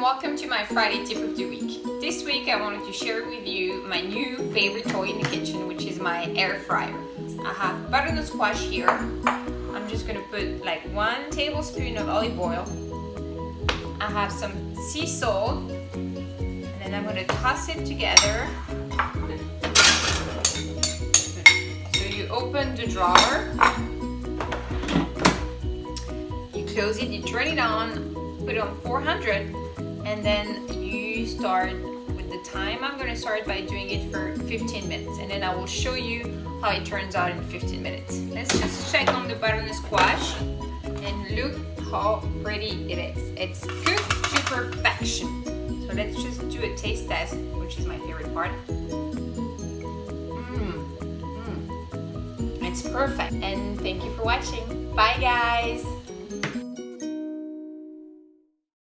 welcome to my Friday tip of the week. This week I wanted to share with you my new favorite toy in the kitchen, which is my air fryer. I have butternut squash here. I'm just gonna put like 1 tablespoon of olive oil. I have some sea salt, and then I'm gonna toss it together. So you open the drawer, you close it, you turn it on, put it on 400, and then you start with the time. I'm going to start by doing it for 15 minutes, and then I will show you how it turns out in 15 minutes. Let's just check on the butternut squash, and look how pretty it is. It's cooked to perfection. So let's just do a taste test, which is my favorite part. It's perfect. And thank you for watching. Bye guys.